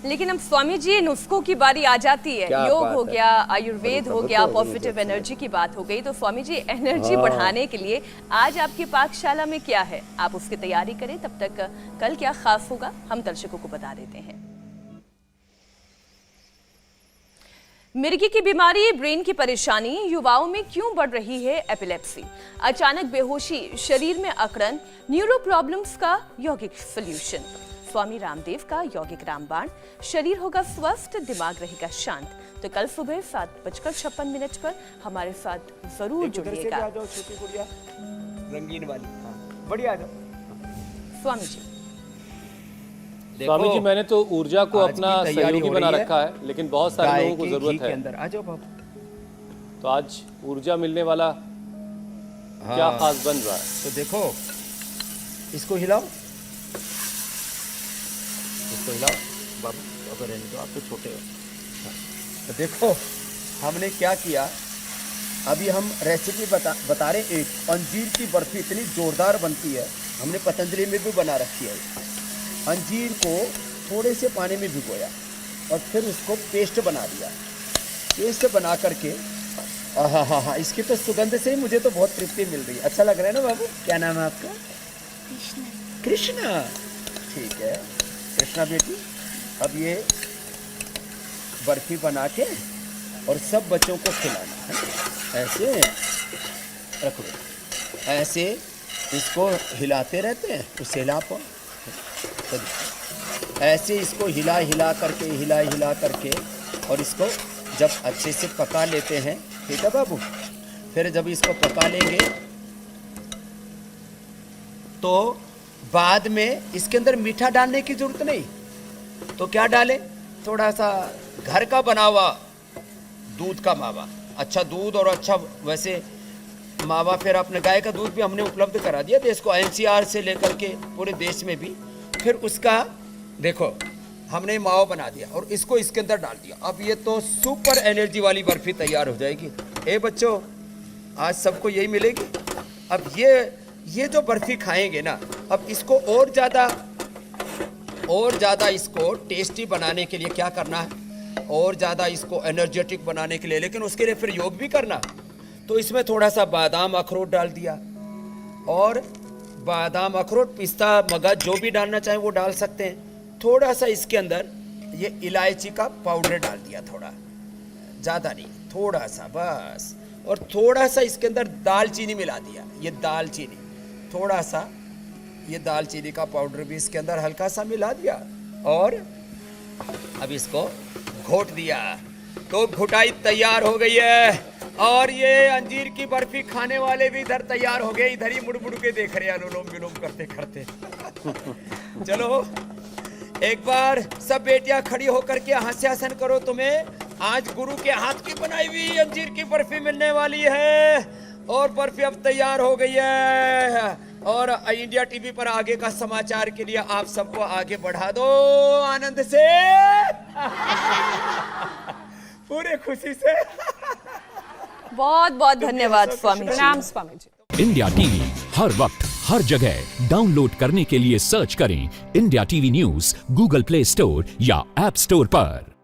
लेकिन अब स्वामी जी नुस्खों की बारी आ जाती है। क्या योग बात हो है। गया, आयुर्वेद हो गया, पॉजिटिव एनर्जी की बात हो गई। तो स्वामी जी, एनर्जी बढ़ाने के लिए आज आपकी पाकशाला में क्या है, आप उसकी तैयारी करें। तब तक कल क्या खास होगा हम दर्शकों को बता देते हैं। मिर्गी की बीमारी, ब्रेन की परेशानी, युवाओं में क्यों बढ़ रही है एपिलेप्सी, अचानक बेहोशी, शरीर में अकड़न, न्यूरो प्रॉब्लम्स का यौगिक सॉल्यूशन। स्वामी रामदेव का यौगिक रामबाण। शरीर होगा स्वस्थ, दिमाग रहेगा शांत। तो कल सुबह 7:56 पर हमारे साथ जरूर जुड़िएगा। छोटी गुड़िया रंगीन वाली, बढ़िया। स्वामी जी, स्वामी जी, मैंने तो ऊर्जा को आज अपना की तैयारी सहयोगी हो बना रही है। रखा है, लेकिन बहुत सारे लोगों को जरूरत है। अंदर आ जाओ बाबू। तो आज ऊर्जा मिलने वाला क्या खास बन रहा है? तो देखो, इसको हिलाओ, इसको हिलाओ बाबू, अगर रहने दो, आप तो छोटे हो। तो देखो हमने क्या किया, अभी हम रेसिपी बता रहे। एक अंजीर की बर्फी इतनी जोरदार बनती है, हमने पतंजलि में भी बना रखी है। अंजीर को थोड़े से पानी में भिगोया और फिर उसको पेस्ट बना दिया। पेस्ट बना करके हाँ, इसकी तो सुगंध से ही मुझे तो बहुत तृप्ति मिल रही है। अच्छा लग रहा है ना बाबू? क्या नाम है आपका? कृष्णा। ठीक है कृष्णा बेटी, अब ये बर्फी बना के और सब बच्चों को खिलाना है। ऐसे रखो, ऐसे इसको हिलाते रहते हैं, उसे हिला पाओ, ऐसे इसको हिला करके और इसको जब अच्छे से पका लेते हैं। ठीक है बाबू? फिर जब इसको पका लेंगे तो बाद में इसके अंदर मीठा डालने की जरूरत नहीं। तो क्या डालें? थोड़ा सा घर का बना हुआ दूध का मावा, अच्छा दूध और अच्छा वैसे मावा। फिर अपने गाय का दूध भी हमने उपलब्ध करा दिया देश को, NCR से लेकर के पूरे देश में भी। फिर उसका देखो हमने मावा बना दिया और इसको इसके अंदर डाल दिया। अब ये तो सुपर एनर्जी वाली बर्फी तैयार हो जाएगी। ए बच्चों, आज सबको यही मिलेगी। अब ये जो बर्फी खाएंगे ना, अब इसको और ज़्यादा इसको टेस्टी बनाने के लिए क्या करना है, और ज़्यादा इसको एनर्जेटिक बनाने के लिए, लेकिन उसके लिए फिर योग भी करना। तो इसमें थोड़ा सा बादाम अखरोट डाल दिया, और बादाम, अखरोट, पिस्ता, मगज जो भी डालना चाहें वो डाल सकते हैं। थोड़ा सा इसके अंदर ये इलायची का पाउडर डाल दिया, थोड़ा, ज़्यादा नहीं, थोड़ा सा बस। और थोड़ा सा इसके अंदर दालचीनी मिला दिया, ये दालचीनी, थोड़ा सा ये दालचीनी का पाउडर भी इसके अंदर हल्का सा मिला दिया और अब इसको घोट दिया तो घुटाई तैयार हो गई है। और ये अंजीर की बर्फी खाने वाले भी इधर तैयार हो गए, इधर ही मुड़ मुड़ के देख रहे हैं अनुलोम विलोम करते करते। चलो एक बार सब बेटियां खड़ी होकर के हास्यासन करो, तुम्हें आज गुरु के हाथ की बनाई हुई अंजीर की बर्फी मिलने वाली है। और बर्फी अब तैयार हो गई है और इंडिया टीवी पर आगे का समाचार के लिए आप सबको आगे बढ़ा दो आनंद से, पूरे खुशी से। बहुत बहुत धन्यवाद स्वामी जी। प्रणाम स्वामी जी। इंडिया टीवी हर वक्त हर जगह डाउनलोड करने के लिए सर्च करें India TV news Google play store या ऐप स्टोर पर।